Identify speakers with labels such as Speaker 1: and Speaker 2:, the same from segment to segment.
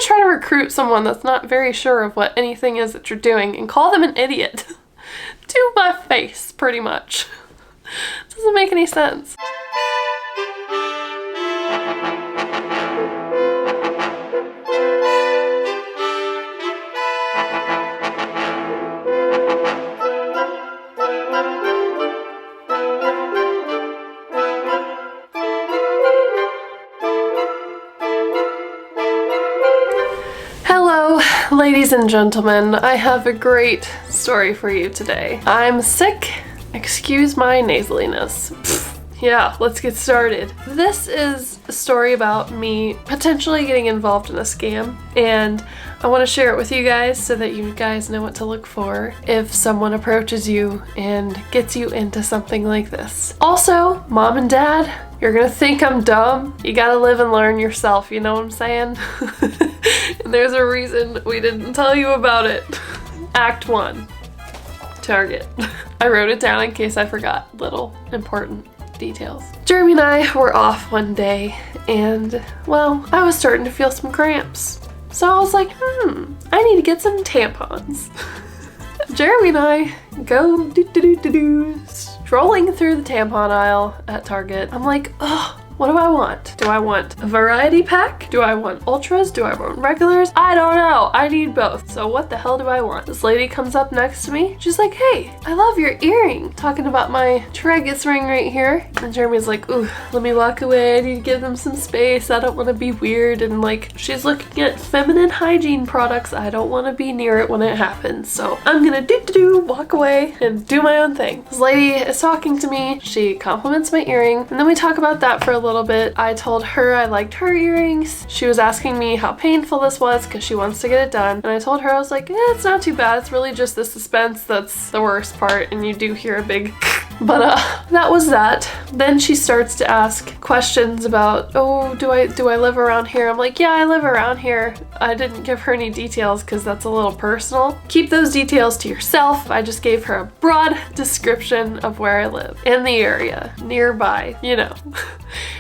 Speaker 1: to try to recruit someone that's not very sure of what anything is that you're doing and call them an idiot to my face, pretty much. Doesn't make any sense. Hello, ladies and gentlemen. I have a great story for you today. I'm sick. Excuse my nasaliness. Yeah, let's get started. This is a story about me potentially getting involved in a scam, and I want to share it with you guys so that you guys know what to look for if someone approaches you and gets you into something like this. Also, mom and dad, you're gonna think I'm dumb. You gotta live and learn yourself, you know what I'm saying? And there's a reason we didn't tell you about it. Act 1, Target. I wrote it down in case I forgot little important details. Jeremy and I were off one day and, well, I was starting to feel some cramps. So I was like, I need to get some tampons. Jeremy and I go strolling through the tampon aisle at Target. I'm like, oh, what do I want? Do I want a variety pack? Do I want ultras? Do I want regulars? I don't know. I need both. So what the hell do I want? This lady comes up next to me. She's like, hey, I love your earring. Talking about my tragus ring right here. And Jeremy's like, ooh, let me walk away. I need to give them some space. I don't want to be weird. And like, she's looking at feminine hygiene products. I don't want to be near it when it happens. So I'm gonna walk away and do my own thing. This lady is talking to me. She compliments my earring. And then we talk about that for a little bit. I told her I liked her earrings. She was asking me how painful this was because she wants to get it done. And I told her, I was like, it's not too bad. It's really just the suspense that's the worst part. And you do hear a big but that was that. Then she starts to ask questions about, oh, do I live around here? I'm like, yeah, I live around here. I didn't give her any details because that's a little personal. Keep those details to yourself. I just gave her a broad description of where I live in the area, nearby, you know.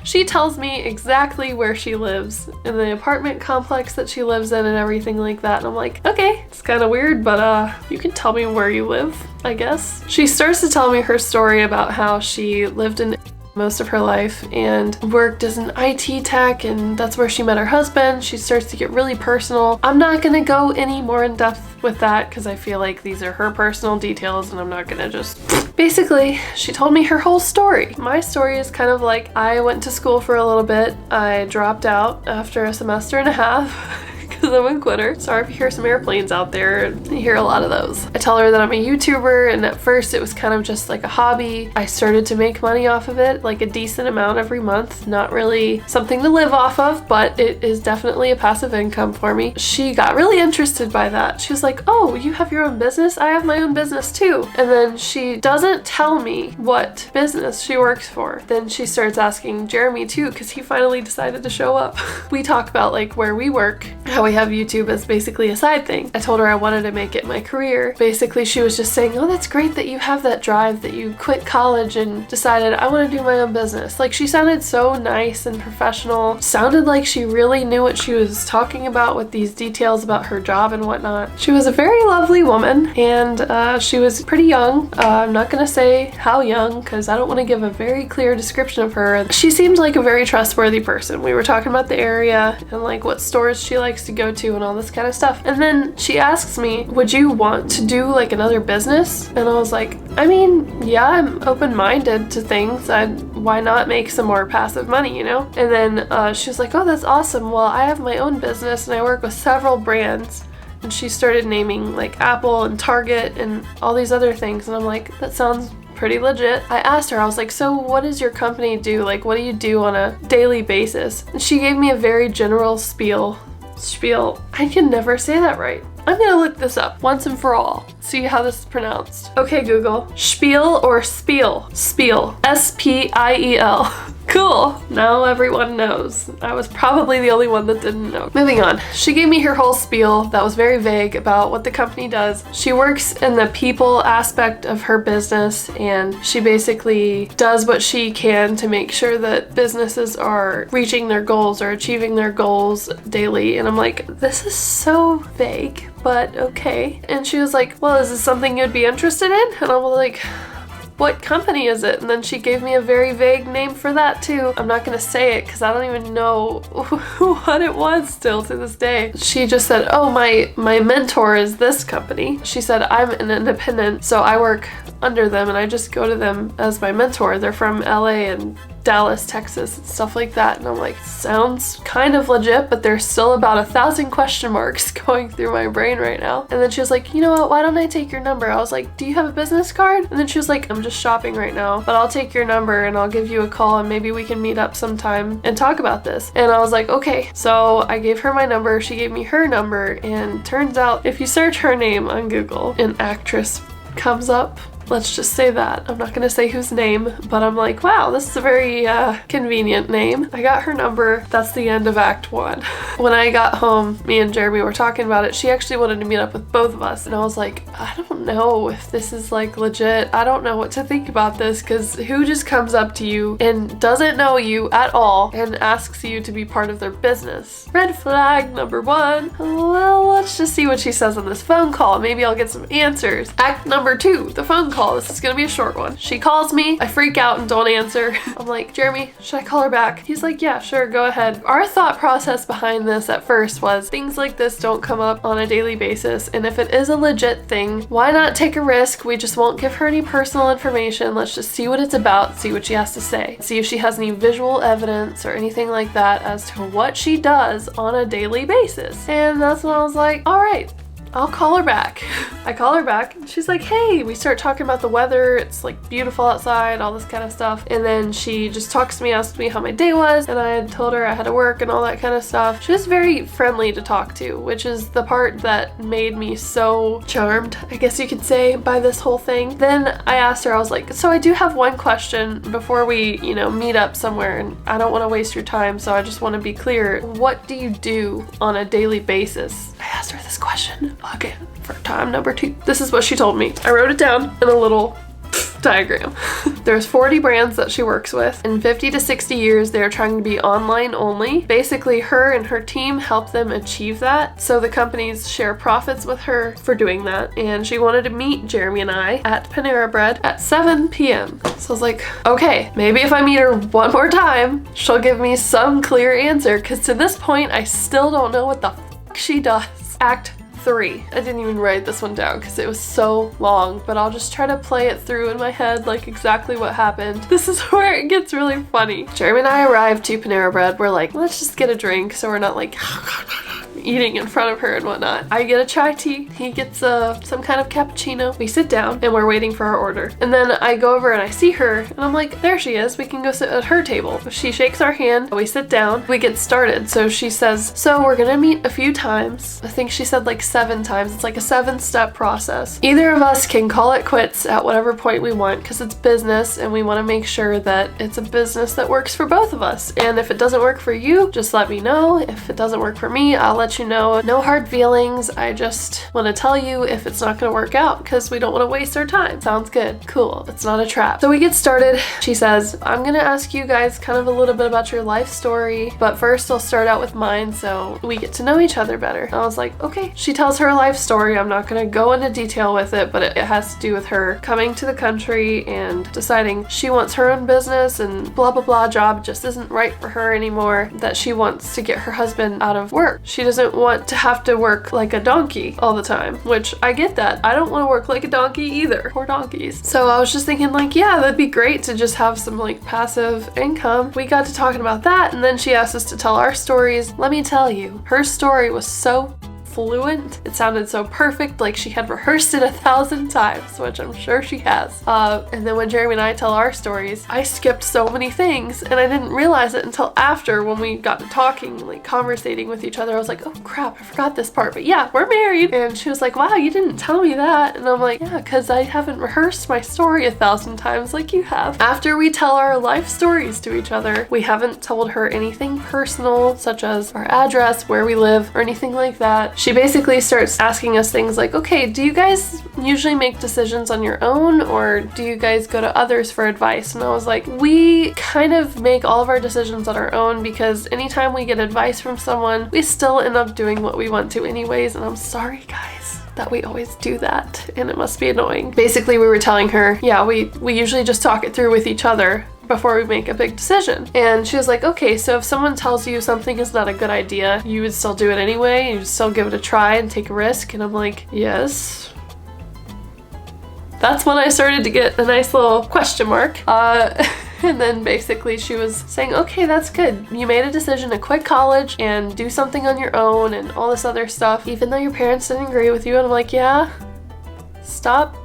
Speaker 1: She tells me exactly where she lives in the apartment complex that she lives in and everything like that. And I'm like, okay, it's kind of weird, but you can tell me where you live, I guess. She starts to tell me her story about how she lived in most of her life and worked as an IT tech, and that's where she met her husband. She starts to get really personal. I'm not gonna go any more in depth with that because I feel like these are her personal details and I'm not gonna just... Basically, she told me her whole story. My story is kind of like, I went to school for a little bit. I dropped out after a semester and a half. Because I'm a quitter. Sorry if you hear some airplanes out there. You hear a lot of those. I tell her that I'm a YouTuber, and at first it was kind of just like a hobby. I started to make money off of it, like a decent amount every month. Not really something to live off of, but it is definitely a passive income for me. She got really interested by that. She was like, oh, you have your own business? I have my own business too. And then she doesn't tell me what business she works for. Then she starts asking Jeremy too, because he finally decided to show up. We talk about like where we work, how we have YouTube as basically a side thing. I told her I wanted to make it my career. Basically, she was just saying, oh, that's great that you have that drive, that you quit college and decided I want to do my own business. Like, she sounded so nice and professional. Sounded like she really knew what she was talking about with these details about her job and whatnot. She was a very lovely woman, and she was pretty young. I'm not gonna say how young because I don't want to give a very clear description of her. She seemed like a very trustworthy person. We were talking about the area and like what stores she likes to go to and all this kind of stuff. And then she asks me, would you want to do like another business? And I was like, I mean, yeah, I'm open-minded to things. Why not make some more passive money, you know? And then she was like, oh, that's awesome. Well, I have my own business and I work with several brands. And she started naming like Apple and Target and all these other things. And I'm like, that sounds pretty legit. I asked her, I was like, so what does your company do? Like, what do you do on a daily basis? And she gave me a very general spiel. I can never say that right. I'm gonna look this up once and for all. See how this is pronounced. Okay, Google. Spiel or Spiel? Spiel. S-P-I-E-L. Cool. Now everyone knows. I was probably the only one that didn't know. Moving on. She gave me her whole spiel that was very vague about what the company does. She works in the people aspect of her business, and she basically does what she can to make sure that businesses are reaching their goals or achieving their goals daily. And I'm like, this is so vague, but okay. And she was like, well, is this something you'd be interested in? And I was like, what company is it? And then she gave me a very vague name for that too. I'm not gonna say it because I don't even know what it was still to this day. She just said, oh, my mentor is this company. She said, I'm an independent, so I work under them and I just go to them as my mentor. They're from LA and Dallas, Texas, and stuff like that. And I'm like, sounds kind of legit, but there's still about 1,000 question marks going through my brain right now. And then she was like, you know what, why don't I take your number? I was like, do you have a business card? And then she was like, I'm just shopping right now, but I'll take your number and I'll give you a call and maybe we can meet up sometime and talk about this. And I was like, okay. So I gave her my number, she gave me her number, and turns out if you search her name on Google, an actress comes up. Let's just say that. I'm not gonna say whose name, but I'm like, wow, this is a very convenient name. I got her number. That's the end of Act 1. When I got home, me and Jeremy were talking about it. She actually wanted to meet up with both of us, and I was like, I don't know if this is like legit. I don't know what to think about this, because who just comes up to you and doesn't know you at all and asks you to be part of their business? Red flag number 1. Well, let's just see what she says on this phone call. Maybe I'll get some answers. Act number 2, the phone call. This is gonna be a short one. She calls me, I freak out and don't answer. I'm like, Jeremy, should I call her back? He's like, yeah, sure, go ahead. Our thought process behind this at first was things like this don't come up on a daily basis, and if it is a legit thing, why not take a risk? We just won't give her any personal information. Let's just see what it's about, see what she has to say, see if she has any visual evidence or anything like that as to what she does on a daily basis. And that's when I was like, all right, I'll call her back. I call her back and she's like, hey, we start talking about the weather. It's like beautiful outside, all this kind of stuff. And then she just talks to me, asks me how my day was. And I had told her I had to work and all that kind of stuff. She was very friendly to talk to, which is the part that made me so charmed, I guess you could say, by this whole thing. Then I asked her, I was like, so I do have one question before we, meet up somewhere, and I don't want to waste your time. So I just want to be clear. What do you do on a daily basis? I asked her this question again for time number 2. This is what she told me. I wrote it down in a little diagram. There's 40 brands that she works with. In 50 to 60 years, they're trying to be online only. Basically, her and her team help them achieve that. So the companies share profits with her for doing that. And she wanted to meet Jeremy and I at Panera Bread at 7 p.m. So I was like, okay, maybe if I meet her one more time, she'll give me some clear answer. Because to this point, I still don't know what the fuck she does. Act 3. I didn't even write this one down because it was so long, but I'll just try to play it through in my head like exactly what happened. This is where it gets really funny. Jeremy and I arrived to Panera Bread. We're like, let's just get a drink so we're not like eating in front of her and whatnot. I get a chai tea. He gets some kind of cappuccino. We sit down and we're waiting for our order. And then I go over and I see her and I'm like, there she is. We can go sit at her table. She shakes our hand. We sit down. We get started. So she says, so we're gonna meet a few times. I think she said like 7 times. It's like a 7-step process. Either of us can call it quits at whatever point we want because it's business and we want to make sure that it's a business that works for both of us. And if it doesn't work for you, just let me know. If it doesn't work for me, I'll let you know. No hard feelings. I just want to tell you if it's not going to work out because we don't want to waste our time. Sounds good. Cool. It's not a trap. So we get started. She says, I'm going to ask you guys kind of a little bit about your life story, but first I'll start out with mine so we get to know each other better. I was like, okay. She tells her life story. I'm not going to go into detail with it, but it has to do with her coming to the country and deciding she wants her own business and blah blah blah, job just isn't right for her anymore, that she wants to get her husband out of work. She doesn't want to have to work like a donkey all the time, which I get that. I don't want to work like a donkey either. Poor donkeys. So I was just thinking like, yeah, that'd be great to just have some like passive income. We got to talking about that, and then she asked us to tell our stories. Let me tell you, her story was so fluent. It sounded so perfect, like she had rehearsed it 1,000 times, which I'm sure she has. And then when Jeremy and I tell our stories, I skipped so many things and I didn't realize it until after, when we got to talking, like conversating with each other. I was like, oh crap, I forgot this part, but yeah, we're married. And she was like, wow, you didn't tell me that. And I'm like, yeah, because I haven't rehearsed my story 1,000 times like you have. After we tell our life stories to each other, we haven't told her anything personal, such as our address, where we live, or anything like that. She basically starts asking us things like, okay, do you guys usually make decisions on your own, or do you guys go to others for advice? And I was like, we kind of make all of our decisions on our own, because anytime we get advice from someone, we still end up doing what we want to anyways, and I'm sorry guys that we always do that, and it must be annoying. Basically, we were telling her, yeah, we usually just talk it through with each other before we make a big decision. And she was like, okay, so if someone tells you something is not a good idea, you would still do it anyway? You would still give it a try and take a risk? And I'm like, yes. That's when I started to get a nice little question mark. And then basically she was saying, okay, that's good. You made a decision to quit college and do something on your own and all this other stuff, even though your parents didn't agree with you. And I'm like, yeah, stop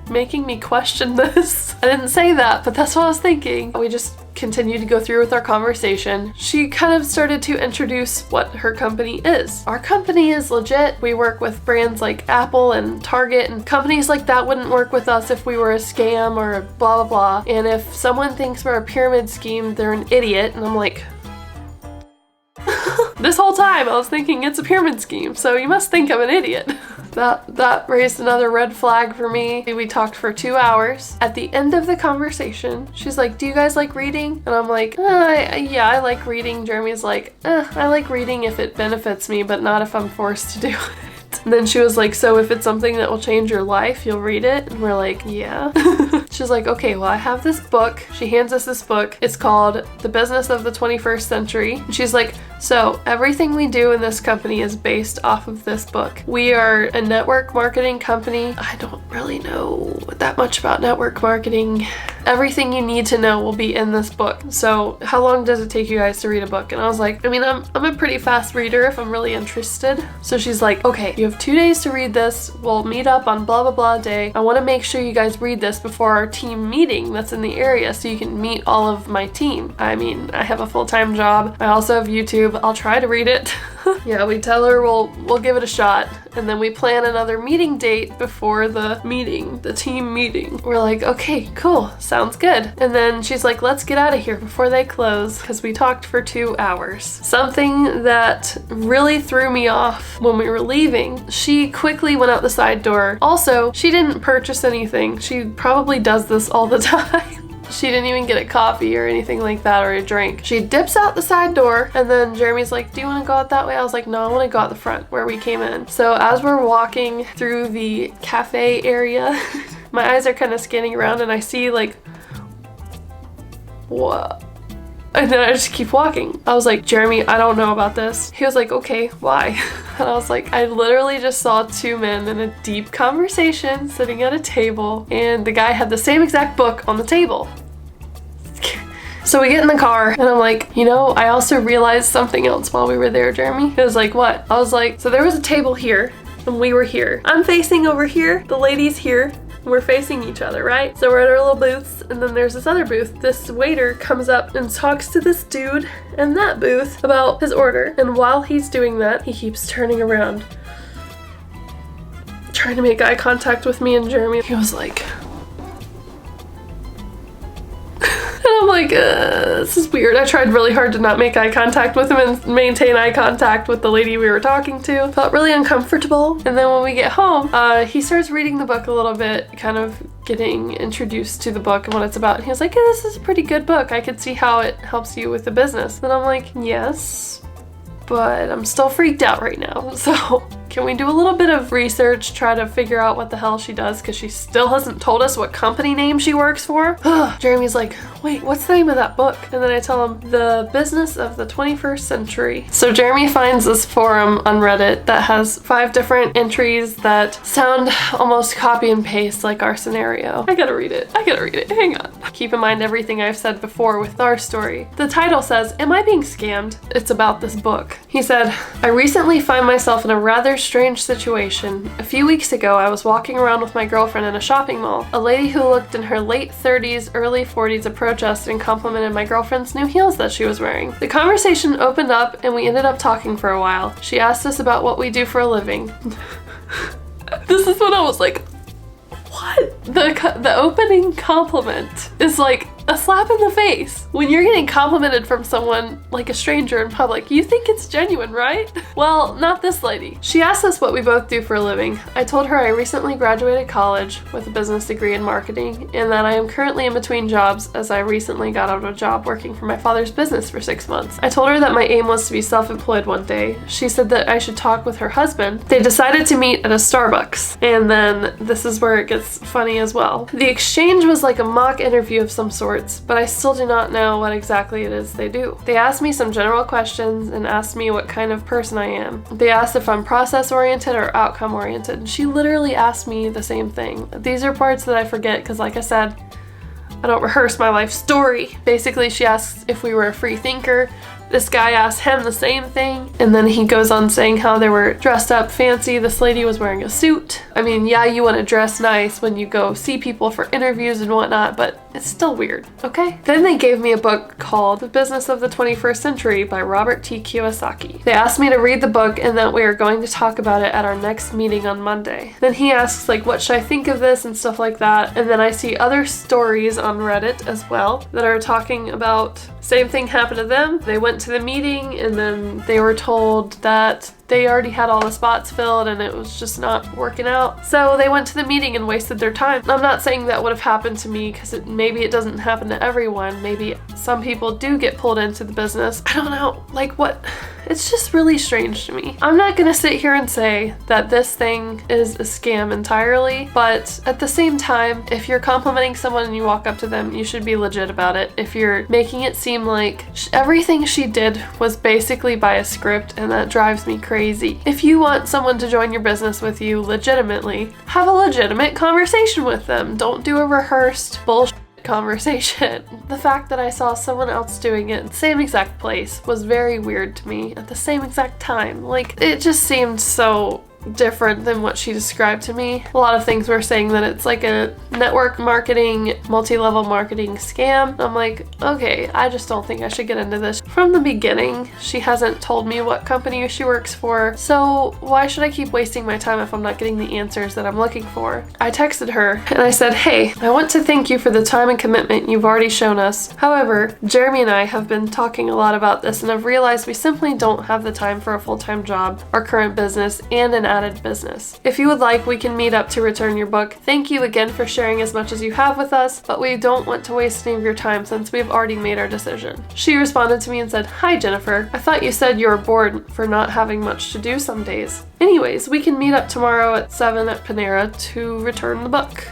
Speaker 1: making me question this. I didn't say that, but that's what I was thinking. We just continued to go through with our conversation. She kind of started to introduce what her company is. Our company is legit. We work with brands like Apple and Target, and companies like that wouldn't work with us if we were a scam or a blah blah blah. And if someone thinks we're a pyramid scheme, they're an idiot. And I'm like, this whole time I was thinking it's a pyramid scheme, so you must think I'm an idiot. That raised another red flag for me. We talked for 2 hours. At the end of the conversation, she's like, do you guys like reading? And I'm like, yeah, I like reading. Jeremy's like, I like reading if it benefits me, but not if I'm forced to do it. And then she was like, so if it's something that will change your life, you'll read it? And we're like, yeah. She's like, okay, well, I have this book. She hands us this book. It's called The Business of the 21st Century. And she's like, so everything we do in this company is based off of this book. We are a network marketing company. I don't really know that much about network marketing. Everything you need to know will be in this book. So how long does it take you guys to read a book? And I was like, I mean, I'm a pretty fast reader if I'm really interested. So she's like, okay, you have 2 days to read this. We'll meet up on blah blah blah day. I want to make sure you guys read this before our team meeting that's in the area so you can meet all of my team. I mean, I have a full-time job. I also have YouTube. I'll try to read it. Yeah, we tell her we'll give it a shot, and then we plan another meeting date before the meeting, the team meeting. We're like, okay, cool, sounds good. And then she's like, let's get out of here before they close, because we talked for 2 hours. Something that really threw me off when we were leaving, she quickly went out the side door. Also, she didn't purchase anything. She probably does this all the time. She didn't even get a coffee or anything like that, or a drink. She dips out the side door, and then Jeremy's like, do you want to go out that way? I was like, no, I want to go out the front where we came in. So as we're walking through the cafe area, my eyes are kind of scanning around and I see like, what? And then I just keep walking. I was like, Jeremy, I don't know about this. He was like, okay, why? And I was like, I literally just saw 2 men in a deep conversation sitting at a table, and the guy had the same exact book on the table. So we get in the car, and I'm like, you know, I also realized something else while we were there, Jeremy. He was like, what? I was like, so there was a table here, and we were here. I'm facing over here, the lady's here. We're facing each other, right? So we're at our little booths, and then there's this other booth. This waiter comes up and talks to this dude in that booth about his order. And while he's doing that, he keeps turning around, trying to make eye contact with me and Jeremy. He was like, and I'm like, this is weird. I tried really hard to not make eye contact with him and maintain eye contact with the lady we were talking to. Felt really uncomfortable. And then when we get home, he starts reading the book a little bit, kind of getting introduced to the book and what it's about. And he was like, yeah, this is a pretty good book. I could see how it helps you with the business. And I'm like, yes, but I'm still freaked out right now. So can we do a little bit of research, try to figure out what the hell she does, because she still hasn't told us what company name she works for? Jeremy's like, wait, what's the name of that book? And then I tell him, The Business of the 21st Century. So Jeremy finds this forum on Reddit that has 5 different entries that sound almost copy and paste like our scenario. I gotta read it. Hang on. Keep in mind everything I've said before with our story. The title says, Am I being scammed? It's about this book. He said, I recently find myself in a rather strange situation. A few weeks ago, I was walking around with my girlfriend in a shopping mall. A lady who looked in her late 30s, early 40s approached us and complimented my girlfriend's new heels that she was wearing. The conversation opened up and we ended up talking for a while. She asked us about what we do for a living. This is when I was like, what? The opening compliment is like a slap in the face. When you're getting complimented from someone like a stranger in public, you think it's genuine, right? Well, not this lady. She asked us what we both do for a living. I told her I recently graduated college with a business degree in marketing and that I am currently in between jobs as I recently got out of a job working for my father's business for 6 months. I told her that my aim was to be self-employed one day. She said that I should talk with her husband. They decided to meet at a Starbucks. And then this is where it gets funny as well. The exchange was like a mock interview of some sort, but I still do not know what exactly it is they do. They asked me some general questions and asked me what kind of person I am. They asked if I'm process-oriented or outcome-oriented. She literally asked me the same thing. These are parts that I forget because, like I said, I don't rehearse my life story. Basically, she asks if we were a free thinker. This guy asked him the same thing, and then he goes on saying how they were dressed up fancy. This lady was wearing a suit. I mean, yeah, you want to dress nice when you go see people for interviews and whatnot, but it's still weird, okay? Then they gave me a book called The Business of the 21st Century by Robert T. Kiyosaki. They asked me to read the book and that we are going to talk about it at our next meeting on Monday. Then he asks, like, what should I think of this and stuff like that, and then I see other stories on Reddit as well that are talking about same thing happened to them. They went to the meeting and then they were told that they already had all the spots filled and it was just not working out. So they went to the meeting and wasted their time. I'm not saying that would have happened to me because maybe it doesn't happen to everyone. Maybe some people do get pulled into the business. I don't know, like what? It's just really strange to me. I'm not gonna sit here and say that this thing is a scam entirely, but at the same time, if you're complimenting someone and you walk up to them, you should be legit about it. If you're making it seem like everything she did was basically by a script, and that drives me crazy. If you want someone to join your business with you legitimately, have a legitimate conversation with them. Don't do a rehearsed bullshit conversation. The fact that I saw someone else doing it in the same exact place was very weird to me at the same exact time. Like, it just seemed so different than what she described to me. A lot of things were saying that it's like a network marketing, multi-level marketing scam. I'm like, okay, I just don't think I should get into this. From the beginning, she hasn't told me what company she works for, so why should I keep wasting my time if I'm not getting the answers that I'm looking for? I texted her and I said, hey, I want to thank you for the time and commitment you've already shown us. However, Jeremy and I have been talking a lot about this and have realized we simply don't have the time for a full-time job, our current business, and an added business. If you would like, we can meet up to return your book. Thank you again for sharing as much as you have with us, but we don't want to waste any of your time since we've already made our decision. She responded to me and said, hi Jennifer, I thought you said you were bored for not having much to do some days. Anyways, we can meet up tomorrow at 7 at Panera to return the book.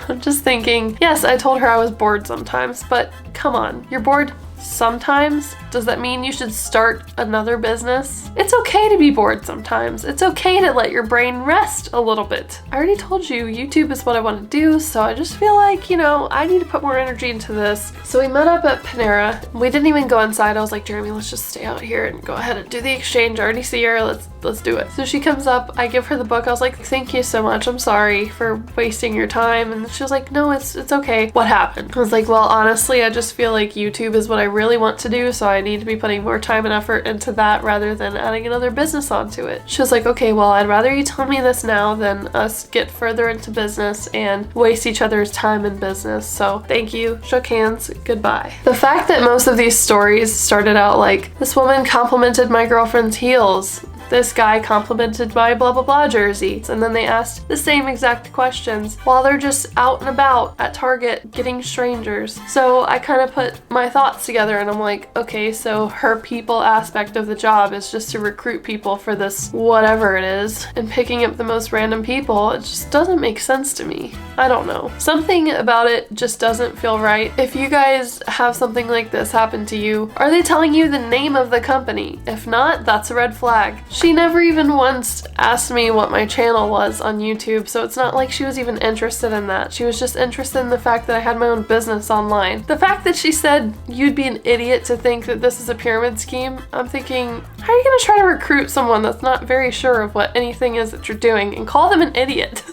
Speaker 1: I'm just thinking, yes, I told her I was bored sometimes, but come on, you're bored sometimes? Does that mean you should start another business? It's okay to be bored sometimes. It's okay to let your brain rest a little bit. I already told you YouTube is what I want to do, so I just feel like, you know, I need to put more energy into this. So we met up at Panera. We didn't even go inside. I was like, Jeremy, let's just stay out here and go ahead and do the exchange. I already see her. Let's do it. So she comes up, I give her the book. I was like, thank you so much. I'm sorry for wasting your time. And she was like, no, it's okay. What happened? I was like, well, honestly, I just feel like YouTube is what I really want to do, so I need to be putting more time and effort into that rather than adding another business onto it. She was like, okay, well, I'd rather you tell me this now than us get further into business and waste each other's time in business. So thank you, shook hands, goodbye. The fact that most of these stories started out like, this woman complimented my girlfriend's heels, this guy complimented my blah blah blah jersey. And then they asked the same exact questions while they're just out and about at Target getting strangers. So I kind of put my thoughts together and I'm like, okay, so her people aspect of the job is just to recruit people for this whatever it is, and picking up the most random people, it just doesn't make sense to me. I don't know. Something about it just doesn't feel right. If you guys have something like this happen to you, are they telling you the name of the company? If not, that's a red flag. She never even once asked me what my channel was on YouTube, so it's not like she was even interested in that. She was just interested in the fact that I had my own business online. The fact that she said you'd be an idiot to think that this is a pyramid scheme, I'm thinking, how are you gonna try to recruit someone that's not very sure of what anything is that you're doing and call them an idiot?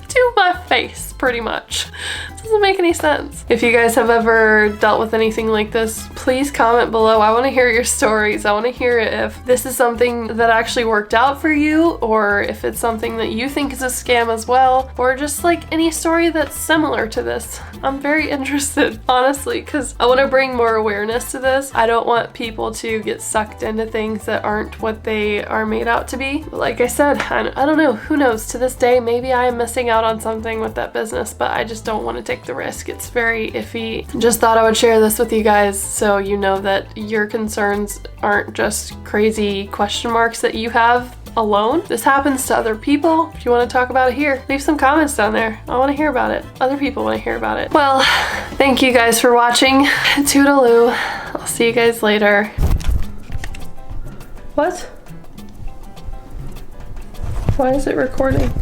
Speaker 1: To my face, pretty much. Doesn't make any sense. If you guys have ever dealt with anything like this, please comment below. I want to hear your stories. I want to hear if this is something that actually worked out for you, or if it's something that you think is a scam as well, or just like any story that's similar to this. I'm very interested, honestly, because I want to bring more awareness to this. I don't want people to get sucked into things that aren't what they are made out to be. But like I said, I don't know, who knows, to this day, maybe I am missing out on something with that business, but I just don't want to take the risk. It's very iffy. Just thought I would share this with you guys so you know that your concerns aren't just crazy question marks that you have alone. This happens to other people. If you want to talk about it here, leave some comments down there. I want to hear about it. Other people want to hear about it. Well, thank you guys for watching. Toodaloo. I'll see you guys later. What? Why is it recording?